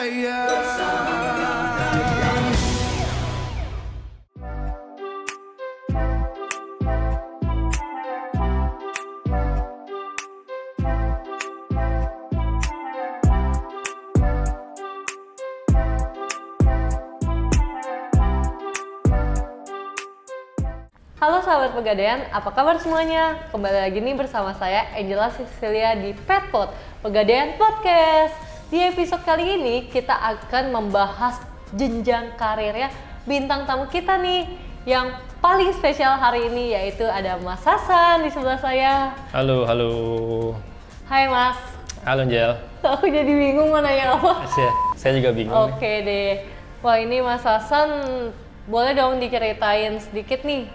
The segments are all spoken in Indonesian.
Halo sahabat Pegadaian, apa kabar semuanya? Kembali lagi nih bersama saya Angela Cecilia di Petpod Pegadaian Podcast. Di episode kali ini kita akan membahas jenjang karirnya bintang tamu kita nih yang paling spesial hari ini, yaitu ada Mas Hasan di sebelah saya. Halo. Hai Mas. Halo Angel. Aku jadi bingung mau nanya apa. Saya juga bingung. Oke deh. Wah, ini Mas Hasan, boleh dong diceritain sedikit nih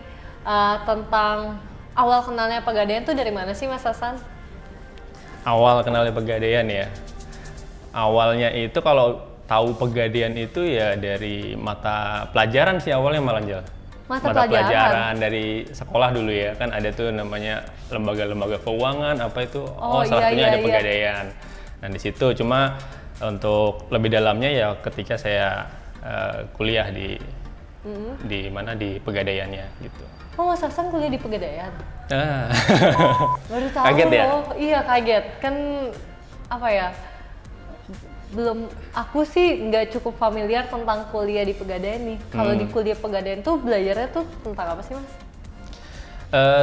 tentang awal kenalnya Pegadaian tuh dari mana sih Mas Hasan? Awal kenalnya Pegadaian ya. Awalnya itu kalau tahu Pegadaian itu ya dari mata pelajaran sih awalnya malah Angel. Mata pelajaran dari sekolah dulu ya, kan ada tuh namanya lembaga-lembaga keuangan apa itu. Salah satunya ada Pegadaian. Nah di situ cuma untuk lebih dalamnya ya ketika saya kuliah di mana di Pegadaiannya gitu. Oh, Mas Hasan kuliah di Pegadaian? Baru tahu. Kaget ya? Iya kaget, kan apa ya, aku sih nggak cukup familiar tentang kuliah di Pegadaian nih. Kalau di kuliah Pegadaian tuh belajarnya tuh tentang apa sih Mas?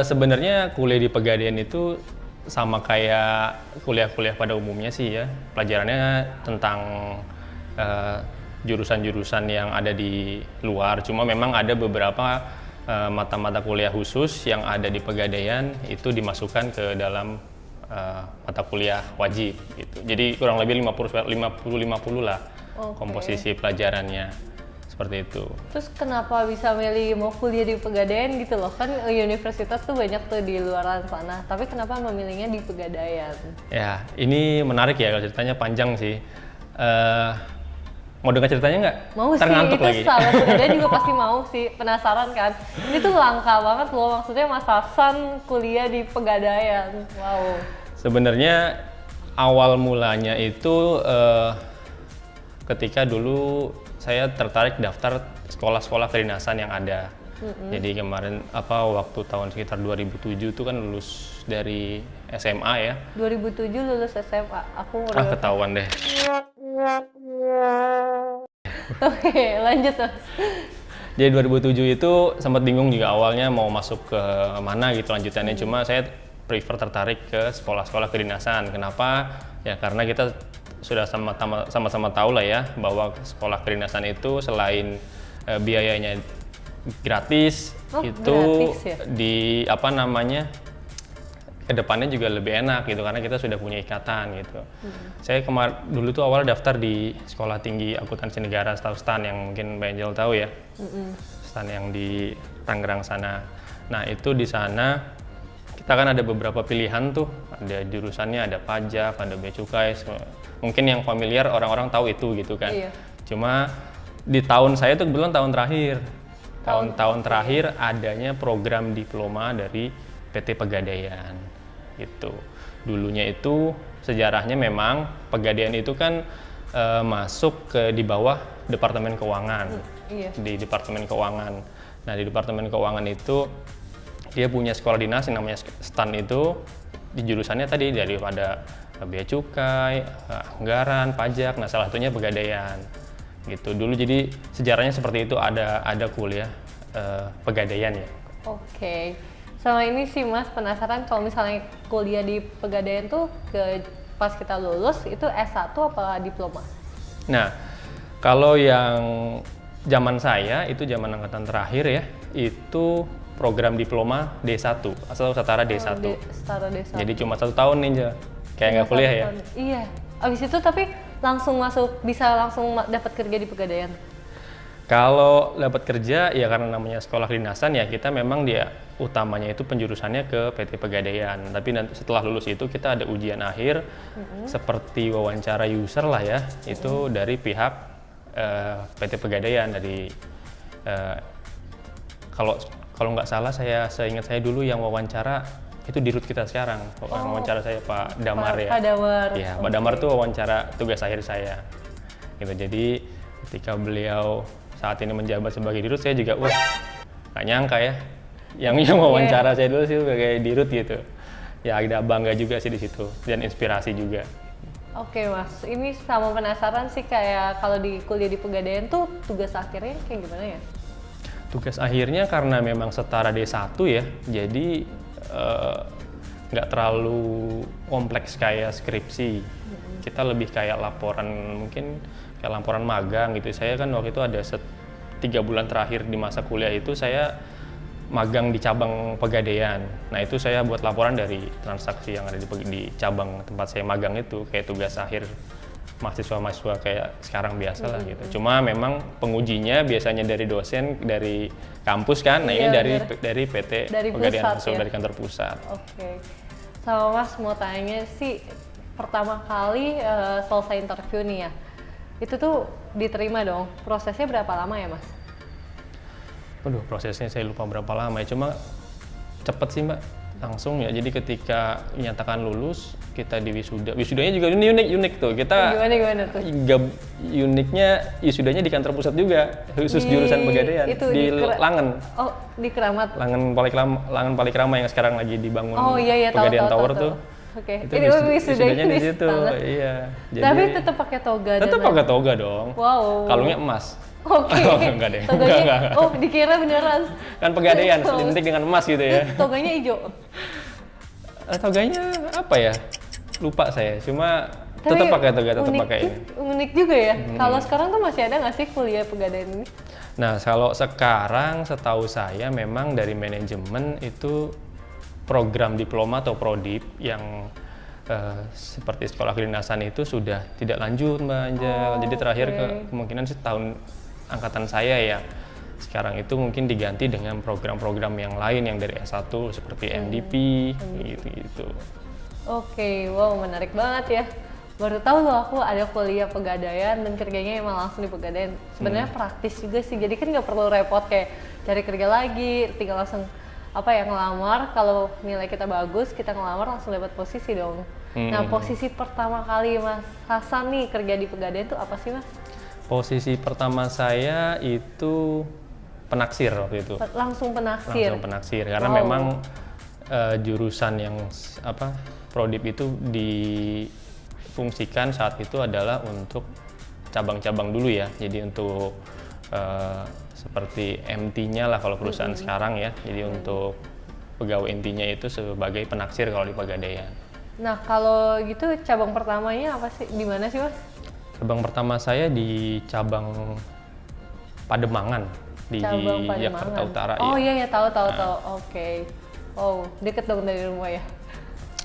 Sebenarnya kuliah di Pegadaian itu sama kayak kuliah-kuliah pada umumnya sih ya. Pelajarannya tentang jurusan-jurusan yang ada di luar, cuma memang ada beberapa mata-mata kuliah khusus yang ada di Pegadaian itu dimasukkan ke dalam mata kuliah wajib gitu. Jadi kurang lebih 50-50 lah komposisi pelajarannya, seperti itu. Terus kenapa bisa milih mau kuliah di Pegadaian gitu loh? Kan universitas tuh banyak tuh di luaran sana, tapi kenapa memilihnya di Pegadaian? Ya, ini menarik ya, kalau ceritanya panjang sih. Mau dengar ceritanya nggak? Mau sih, itu sahabat Pegadaian juga pasti mau sih, penasaran kan. Ini tuh langka banget loh, maksudnya Mas Hasan kuliah di Pegadaian, wow. Sebenarnya awal mulanya itu ketika dulu saya tertarik daftar sekolah-sekolah kedinasan yang ada. Jadi kemarin waktu tahun sekitar 2007 itu kan lulus dari SMA ya. 2007 lulus SMA, aku ketahuan deh. Oke, lanjut Mas. Jadi 2007 itu sempat bingung juga awalnya mau masuk ke mana gitu lanjutannya. Cuma saya tertarik ke sekolah-sekolah kedinasan. Kenapa? Ya karena kita sudah sama-sama tahu lah ya bahwa sekolah kedinasan itu selain biayanya gratis, gratis ya? Di kedepannya juga lebih enak gitu karena kita sudah punya ikatan gitu. Saya dulu tuh awal daftar di Sekolah Tinggi Akuntansi Negara atau STAN yang mungkin Mbak Angel tahu ya. STAN yang di Tangerang sana. Nah itu di sana kita kan ada beberapa pilihan tuh, ada jurusannya, ada pajak, ada bea cukai. Mungkin yang familiar orang-orang tahu itu gitu kan. Iya. Cuma di tahun saya tuh kebetulan tahun terakhir. Tahun terakhir adanya program diploma dari PT Pegadaian gitu. Dulunya itu sejarahnya memang Pegadaian itu kan masuk di bawah Departemen Keuangan. Di Departemen Keuangan. Nah di Departemen Keuangan itu dia punya sekolah dinas yang namanya STAN itu, di jurusannya tadi daripada bea cukai, anggaran, pajak. Nah salah satunya Pegadaian gitu. Dulu jadi sejarahnya seperti itu, ada kuliah Pegadaian ya. Oke. Sama ini sih Mas, penasaran kalau misalnya kuliah di Pegadaian tuh pas kita lulus itu S1 apa diploma? Nah, kalau yang zaman saya itu zaman angkatan terakhir ya, itu program diploma D1 atau setara D1. Setara D1. Jadi cuma 1 tahun nih, kayak nggak kuliah ya. Iya. Abis itu tapi langsung bisa langsung dapat kerja di Pegadaian. Kalau dapat kerja ya karena namanya sekolah kedinasan ya kita memang dia utamanya itu penjurusannya ke PT Pegadaian. Tapi nanti setelah lulus itu kita ada ujian akhir seperti wawancara user lah ya. Itu dari pihak PT Pegadaian dari kalau nggak salah seingat saya dulu yang wawancara itu di root kita sekarang. Wawancara saya Pak Damar ya. Pak Damar. Ya, Pak Damar tuh wawancara tugas akhir saya. gitu. Jadi ketika beliau saat ini menjabat sebagai dirut, saya juga wah nggak nyangka ya. Yang wawancara saya dulu sih sebagai dirut gitu. Ya agak bangga juga sih di situ dan inspirasi juga. Oke Mas, ini sama penasaran sih kayak kalau di kuliah di Pegadaian tuh tugas akhirnya kayak gimana ya? Tugas akhirnya karena memang setara D1 ya, jadi nggak terlalu kompleks kayak skripsi. Kita lebih kayak laporan, mungkin kayak laporan magang gitu. Saya kan waktu itu ada 3 bulan terakhir di masa kuliah itu saya magang di cabang Pegadaian. Nah itu saya buat laporan dari transaksi yang ada di cabang tempat saya magang itu, kayak tugas akhir mahasiswa-mahasiswa kayak sekarang biasa lah gitu. Cuma memang pengujinya biasanya dari dosen, dari kampus kan, nah ini dari PT dari Pegadaian pusat, langsung ya? dari kantor pusat. Oke. Sama Mas mau tanya sih, pertama kali selesai interview nih ya, itu tuh diterima dong, prosesnya berapa lama ya Mas? Waduh, prosesnya saya lupa berapa lama ya, cuma cepet sih Mbak, langsung ya. Jadi ketika nyatakan lulus, kita di wisudanya juga unik tuh. Kita Gimana tuh? uniknya wisudanya di kantor pusat juga, khusus jurusan Pegadaian di Langen. Oh, di Keramat. Langen Palikrama yang sekarang lagi dibangun. Oh iya Pegadaian Tower tuh. Oke. Itu wisudanya di situ. Iya. Jadi, tapi tetap pakai toga. Tetap pakai toga dong. Wow. Kalungnya emas. Oke. Enggak deh. Toganya, oh dikira beneran. Kan Pegadaian, identik dengan emas gitu ya. Toganya hijau. Toganya apa ya? Lupa saya. Cuma tetap pakai toga, tetap pakai ini. Unik juga ya. Kalau sekarang tuh masih ada nggak sih kuliah Pegadaian ini? Nah, kalau sekarang setahu saya memang dari manajemen itu program diploma atau prodip yang seperti sekolah kedinasan itu sudah tidak lanjut Mbak Angel. Jadi terakhir kemungkinan sih tahun angkatan saya ya. Sekarang itu mungkin diganti dengan program-program yang lain yang dari S1 seperti MDP gitu-gitu. Oke, wow menarik banget ya. Baru tahu loh aku ada kuliah Pegadaian dan kerjanya emang langsung di Pegadaian. Sebenarnya praktis juga sih, jadi kan nggak perlu repot kayak cari kerja lagi, tinggal langsung ngelamar. Kalau nilai kita bagus, kita ngelamar langsung dapat posisi dong. Nah, posisi pertama kali Mas Hasan nih kerja di Pegadaian itu apa sih Mas? Posisi pertama saya itu penaksir waktu itu. Langsung penaksir. Langsung penaksir karena memang jurusan yang prodip itu difungsikan saat itu adalah untuk cabang-cabang dulu ya. Jadi untuk seperti MT-nya lah kalau perusahaan sekarang ya. Jadi untuk pegawai intinya itu sebagai penaksir kalau di Pegadaian. Nah, kalau gitu cabang pertamanya apa sih? Di mana sih, Mas? Cabang pertama saya di cabang Pademangan di Jakarta Utara. Oh iya tahu. Oke. Oh, deket dong dari rumah ya?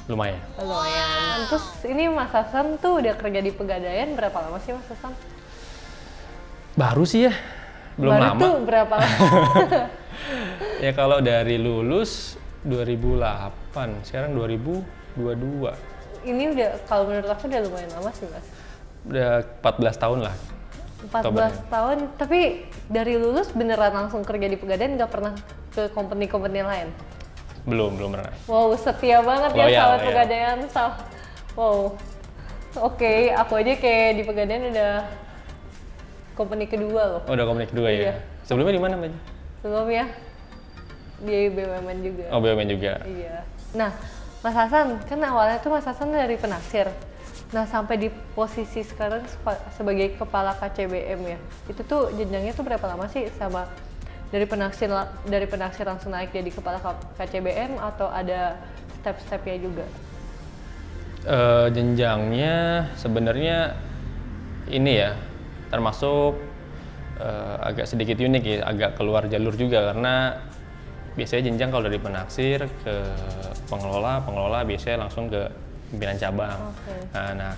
Lumayan. Terus ini Mas Hasan tuh udah kerja di Pegadaian berapa lama sih Mas Hasan? Baru sih ya, belum baru lama. Tuh berapa lama? Ya kalau dari lulus 2008, sekarang 2022. Ini udah, kalau menurut aku udah lumayan lama sih Mas. Udah 14 tahun lah. 14 tahun, tapi dari lulus beneran langsung kerja di Pegadaian, nggak pernah ke company-company lain? Belum pernah. Wow, setia banget ya sahabat Pegadaian. Wow. Oke, aku aja kayak di Pegadaian udah company kedua loh. Oh, udah company kedua ya? Sebelumnya di mana Mbak? Sebelumnya di BUMN juga. Oh, BUMN juga. Iya. Nah, Mas Hasan, kan awalnya tuh Mas Hasan dari penaksir. Nah, sampai di posisi sekarang sebagai kepala KCBM ya. Itu tuh jenjangnya tuh berapa lama sih sama dari penaksir langsung naik jadi kepala KCBM atau ada step-stepnya juga? Jenjangnya sebenarnya ini ya, termasuk agak sedikit unik ya, agak keluar jalur juga karena biasanya jenjang kalau dari penaksir ke pengelola biasanya langsung ke pimpinan cabang. Okay. Nah,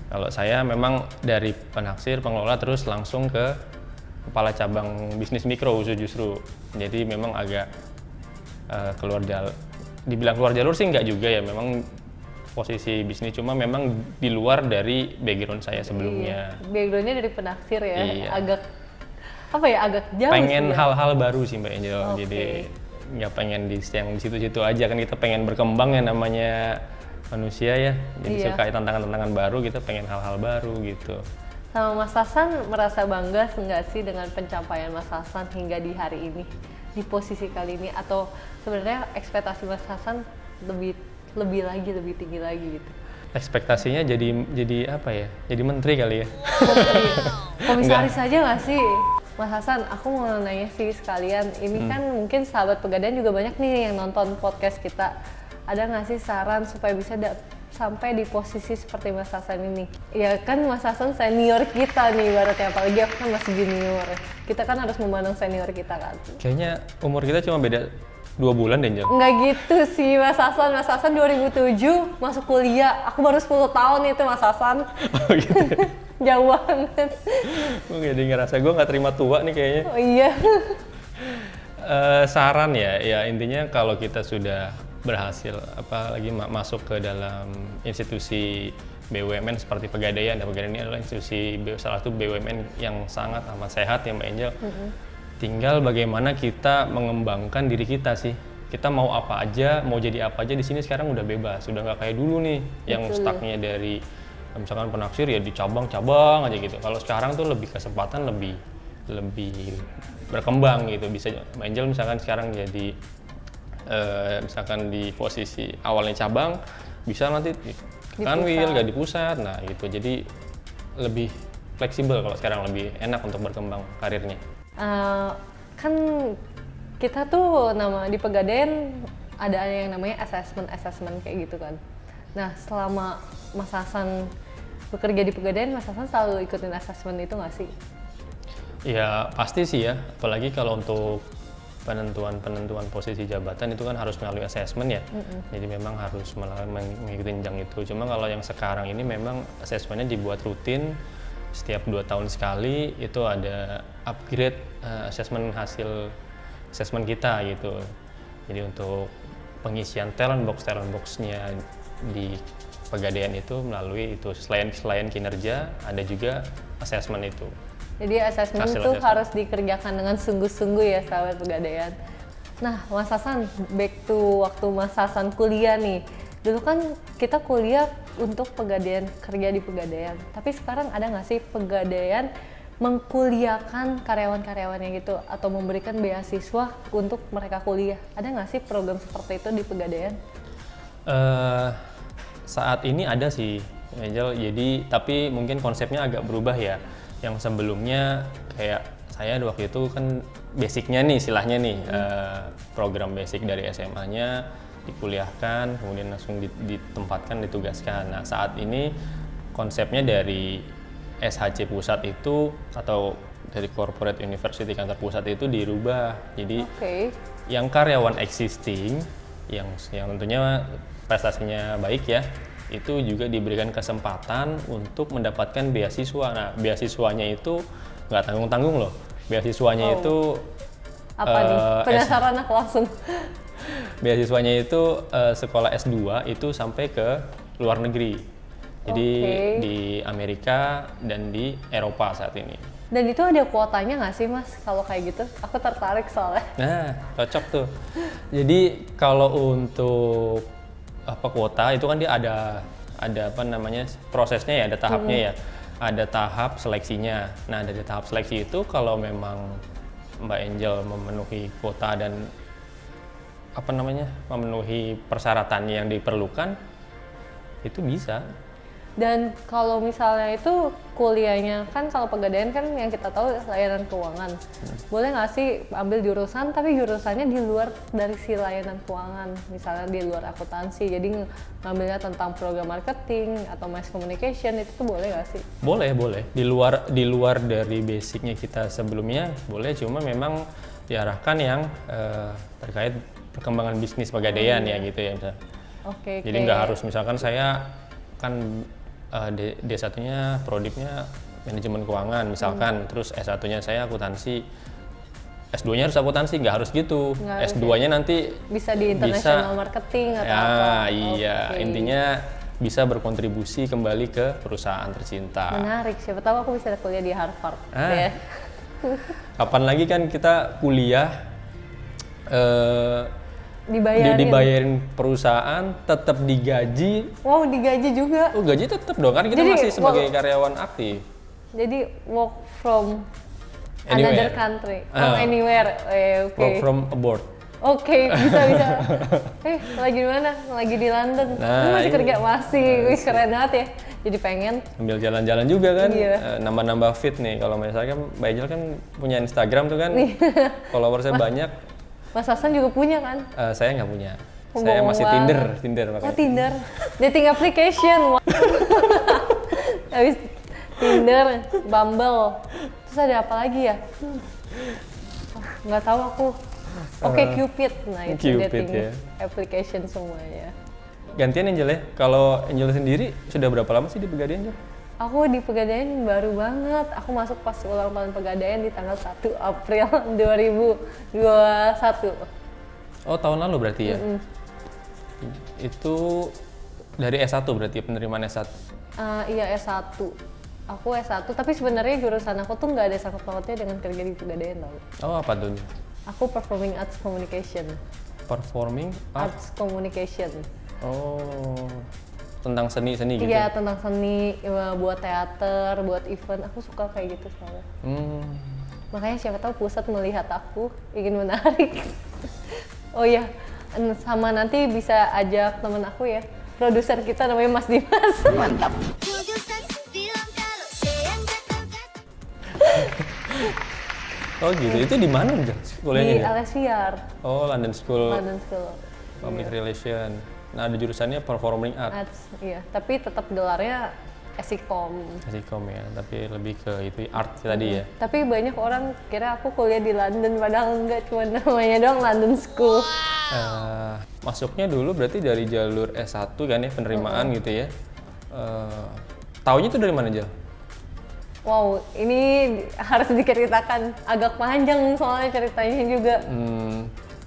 kalau saya memang dari penaksir pengelola terus langsung ke kepala cabang bisnis mikro justru. Jadi memang agak keluar jalur. Dibilang keluar jalur sih enggak juga ya, memang posisi bisnis, cuma memang di luar dari background saya sebelumnya. Iya. Backgroundnya dari penaksir ya, iya. agak jauh. Pengen sih hal-hal baru sih Mbak Angel, okay. Jadi nggak pengen yang di situ-situ aja kan, kita pengen berkembang ya namanya manusia ya, jadi suka tantangan-tantangan baru, kita pengen hal-hal baru gitu. Sama Mas Hasan merasa bangga nggak sih dengan pencapaian Mas Hasan hingga di hari ini, di posisi kali ini, atau sebenarnya ekspektasi Mas Hasan lebih lagi, lebih tinggi lagi gitu? Ekspektasinya jadi apa ya? Jadi menteri kali ya? Komisaris aja nggak sih? Mas Hasan, aku mau nanya sih sekalian, ini kan mungkin sahabat Pegadaian juga banyak nih yang nonton podcast kita. Ada nggak sih saran supaya bisa sampai di posisi seperti Mas Hasan ini? Ya kan Mas Hasan senior kita nih ibaratnya, apalagi aku kan masih junior. Kita kan harus memandang senior kita kan. Kayaknya umur kita cuma beda 2 bulan deh, Angel. Nggak gitu sih Mas Hasan. Mas Hasan 2007 masuk kuliah, aku baru 10 tahun itu Mas Hasan. Oh gitu. Jauh banget. Gue jadi ngerasa gue nggak terima tua nih kayaknya. Oh iya. Saran ya intinya kalau kita sudah berhasil apalagi masuk ke dalam institusi BUMN seperti Pegadaian, dan Pegadaian ini adalah institusi salah satu BUMN yang sangat amat sehat ya Mbak Angel. Tinggal bagaimana kita mengembangkan diri kita sih. Kita mau apa aja, mau jadi apa aja di sini sekarang udah bebas, sudah nggak kayak dulu nih yang stucknya dari misalkan penaksir ya di cabang-cabang aja gitu. Kalau sekarang tuh lebih kesempatan lebih berkembang gitu. Bisa Mbak Angel misalkan sekarang jadi misalkan di posisi awalnya cabang, bisa nanti di kanwil gak di pusat, nah gitu. Jadi lebih fleksibel kalau sekarang, lebih enak untuk berkembang karirnya. Kan kita tuh di Pegadaian ada yang namanya assessment kayak gitu kan. Nah selama Mas Hasan bekerja di Pegadaian, Mas Hasan selalu ikutin assessment itu nggak sih? Ya pasti sih ya, apalagi kalau untuk penentuan posisi jabatan itu kan harus melalui assessment ya. Jadi memang harus mengikuti jenjang itu. Cuma kalau yang sekarang ini memang assessmentnya dibuat rutin, setiap 2 tahun sekali itu ada upgrade assessment hasil assessment kita gitu. Jadi untuk pengisian talent box-nya di Pegadaian itu melalui itu selain kinerja ada juga assessment itu. Jadi assessment itu harus dikerjakan dengan sungguh-sungguh ya sahabat Pegadaian. Nah Mas Hasan, back to waktu Mas Hasan kuliah nih. Dulu kan kita kuliah untuk Pegadaian, kerja di Pegadaian. Tapi sekarang ada nggak sih Pegadaian mengkuliahkan karyawan-karyawannya gitu, atau memberikan beasiswa untuk mereka kuliah? Ada nggak sih program seperti itu di Pegadaian? Saat ini ada sih, Angel. Jadi tapi mungkin konsepnya agak berubah ya. Yang sebelumnya kayak saya waktu itu kan basicnya nih istilahnya nih, program basic dari SMA-nya dikuliahkan, kemudian langsung ditempatkan, ditugaskan. Nah saat ini konsepnya dari SHC pusat itu atau dari corporate university kantor pusat itu dirubah. Jadi yang karyawan existing yang tentunya prestasinya baik ya, itu juga diberikan kesempatan untuk mendapatkan beasiswa. Nah, beasiswanya itu nggak tanggung-tanggung loh. Beasiswanya itu apa nih? Penasaran aku langsung. Beasiswanya itu sekolah S2 itu sampai ke luar negeri. Jadi di Amerika dan di Eropa saat ini. Dan itu ada kuotanya nggak sih Mas kalau kayak gitu? Aku tertarik soalnya. Nah, cocok tuh. Jadi kalau untuk kuota itu kan dia ada apa namanya prosesnya ya, ada tahapnya ya, ada tahap seleksinya. Nah dari tahap seleksi itu kalau memang Mbak Angel memenuhi kuota dan apa namanya memenuhi persyaratannya yang diperlukan, itu bisa. Dan kalau misalnya itu kuliahnya kan, kalau Pegadaian kan yang kita tahu layanan keuangan, boleh nggak sih ambil jurusan tapi jurusannya di luar dari si layanan keuangan, misalnya di luar akuntansi, jadi ngambilnya tentang program marketing atau mass communication, itu tuh boleh nggak sih? Boleh. Di luar dari basicnya kita sebelumnya boleh, cuma memang diarahkan yang terkait perkembangan bisnis Pegadaian ya gitu ya. Jadi nggak harus misalkan saya kan D1-nya prodipnya manajemen keuangan misalkan, terus S1-nya saya akuntansi, S2-nya harus akuntansi, nggak harus gitu. S2-nya nanti bisa di international marketing atau apa. Iya, intinya bisa berkontribusi kembali ke perusahaan tercinta. Menarik, siapa tahu aku bisa kuliah di Harvard. Kapan lagi kan kita kuliah dibayarin perusahaan, tetap digaji. Wow, digaji juga? Oh, gaji tetap dong, kan kita jadi, masih sebagai karyawan aktif. Jadi work from Anywhere. another country, from anywhere. Oke. Work from abroad. Oke, bisa. Lagi di mana? Lagi di London. Nah, Lu masih ini. kerja? Masih. Wih, keren banget ya. Jadi pengen. Sambil jalan-jalan juga kan, Iya. nambah-nambah fit nih. Kalau misalnya kan Mbak Angel kan punya Instagram tuh kan, followersnya banyak. Mas Hasan juga punya kan? Saya nggak punya. Oh, Saya bohong masih banget. Tinder Oh, makanya. Tinder. Dating application. Habis Tinder, Bumble. Terus ada apa lagi ya? Nggak tahu aku. Oke, Cupid. Nah, itu Cupid, dating ya. application semuanya. Gantian Angel ya. Kalau Angel sendiri sudah berapa lama sih di Pegadaian Angel? Aku di Pegadaian baru banget. Aku masuk pas ulang tahun Pegadaian di tanggal 1 April 2021. Oh, tahun lalu berarti ya? Itu dari S1 berarti ya, penerimaan S1? Iya S1. Aku S1, tapi sebenarnya jurusan aku tuh nggak ada sangkut pautnya dengan kerja di Pegadaian tau. Oh, apa tuh? Aku Performing Arts Communication. Performing art? Arts Communication. Oh, tentang seni-seni gitu? Iya, tentang seni, ya, buat teater, buat event. Aku suka kayak gitu soalnya. Makanya siapa tahu pusat melihat aku ingin menarik. Oh iya, sama nanti bisa ajak temen aku ya. Produser kita namanya Mas Dimas. Mantap. Oh gitu, itu di mana Angel? Di Kuliahnya Angel? LSVR, Oh, London School London School. Public Relation. Nah, ada jurusannya Performing Art. Arts, iya. Tapi tetap gelarnya Esikom. Asikom ya, tapi lebih ke itu art tadi ya. Tapi banyak orang kira aku kuliah di London, padahal enggak, cuma namanya doang London School. Masuknya dulu berarti dari jalur S1 kan ya, penerimaan gitu ya. Taunya itu dari mana Jel? Wow, ini harus diceritakan agak panjang soalnya ceritanya juga.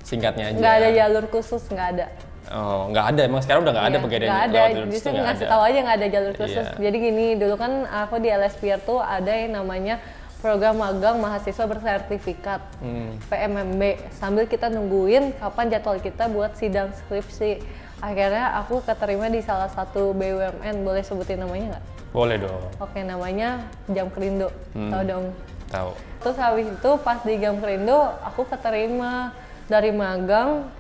Singkatnya aja. Nggak ada jalur khusus, nggak ada. Oh, nggak ada. Emang sekarang udah nggak ada Iya, Pegadaian nggak ada, lewat jalur justru situ, nggak ngasih ada. tahu aja nggak ada jalur khusus. Iya. Jadi gini, dulu kan aku di LSPR tuh ada yang namanya program magang mahasiswa bersertifikat PMMB. Sambil kita nungguin kapan jadwal kita buat sidang skripsi. Akhirnya aku keterima di salah satu BUMN, boleh sebutin namanya nggak? Boleh dong. Oke, namanya Jamkrindo. Tahu dong. Tahu. Terus habis itu pas di Jamkrindo aku keterima dari magang.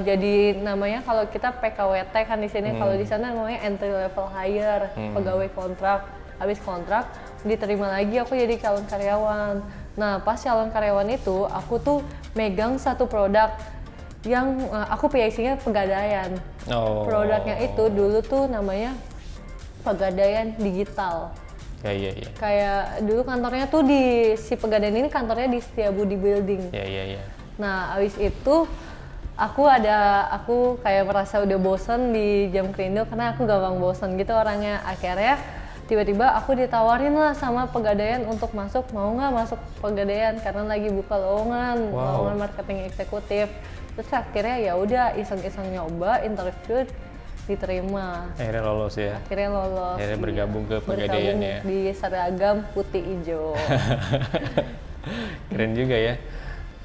Jadi namanya kalau kita PKWT kan di sini, kalau di sana namanya entry level hire, pegawai kontrak. Habis kontrak diterima lagi aku jadi calon karyawan. Nah, pas calon karyawan itu aku tuh megang satu produk yang aku PIC-nya Pegadaian. Oh. Produknya itu dulu tuh namanya Pegadaian Digital. Iya. Kayak dulu kantornya tuh di si Pegadaian ini kantornya di Setiabudi Building. Iya. Nah, abis itu aku kayak merasa udah bosen di Jamkrindo karena aku gampang bosen gitu orangnya. Akhirnya tiba-tiba aku ditawarin lah sama Pegadaian untuk masuk, mau nggak masuk Pegadaian karena lagi buka lowongan, lowongan marketing eksekutif. Terus akhirnya ya udah iseng-iseng nyoba, interview, diterima. Akhirnya lolos ya. Akhirnya lolos. Akhirnya bergabung ke Pegadaian ya. Di seragam putih hijau. Keren juga ya.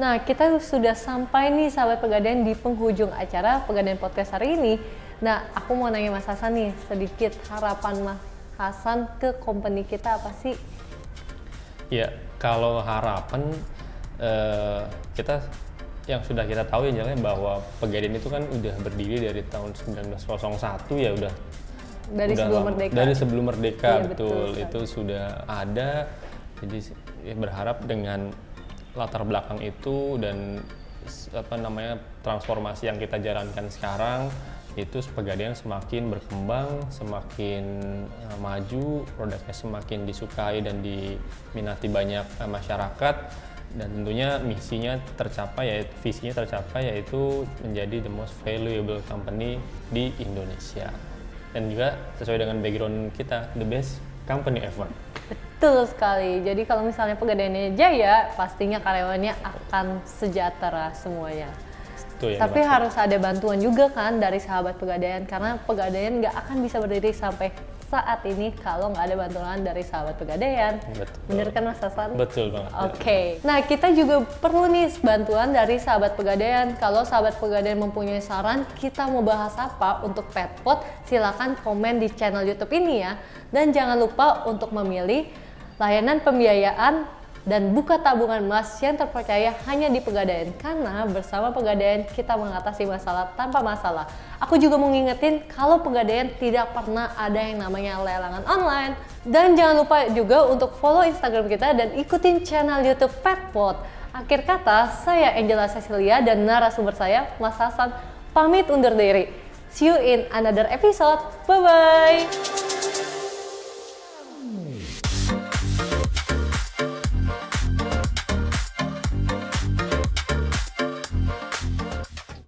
Nah, kita sudah sampai nih sahabat Pegadaian di penghujung acara Pegadaian Podcast hari ini. Nah, aku mau nanya Mas Hasan nih sedikit, harapan Mas Hasan ke company kita apa sih? Ya, kalau harapan kita yang sudah kita tahu ya jalannya bahwa Pegadaian itu kan udah berdiri dari tahun 1901 ya udah. Dari udah sebelum lama. merdeka. Dari sebelum merdeka, Iya, betul. betul. Itu sudah ada. Jadi ya berharap dengan latar belakang itu dan transformasi yang kita jalankan sekarang itu Pegadaian semakin berkembang, semakin maju, produknya semakin disukai dan diminati banyak masyarakat, dan tentunya misinya tercapai, visinya tercapai, yaitu menjadi the most valuable company di Indonesia, dan juga sesuai dengan background kita, the best company ever. Betul sekali. Jadi kalau misalnya Pegadaiannya jaya, pastinya karyawannya akan sejahtera semuanya. Itu yang Tapi dimaksud. harus ada bantuan juga kan dari sahabat Pegadaian, karena Pegadaian nggak akan bisa berdiri sampai saat ini kalau nggak ada bantuan dari sahabat Pegadaian. Betul. Bener kan Mas Hasan? Betul banget. Oke. Nah, kita juga perlu nih bantuan dari sahabat Pegadaian. Kalau sahabat Pegadaian mempunyai saran, kita mau bahas apa untuk Petpot, silakan komen di channel YouTube ini ya. Dan jangan lupa untuk memilih layanan pembiayaan dan buka tabungan emas yang terpercaya hanya di Pegadaian, karena bersama Pegadaian kita mengatasi masalah tanpa masalah. Aku juga mau ngingetin kalau Pegadaian tidak pernah ada yang namanya lelangan online. Dan jangan lupa juga untuk follow Instagram kita dan ikutin channel YouTube Petpot. Akhir kata, saya Angela Cecilia dan narasumber saya Mas Hasan pamit undur diri. See you in another episode. Bye bye.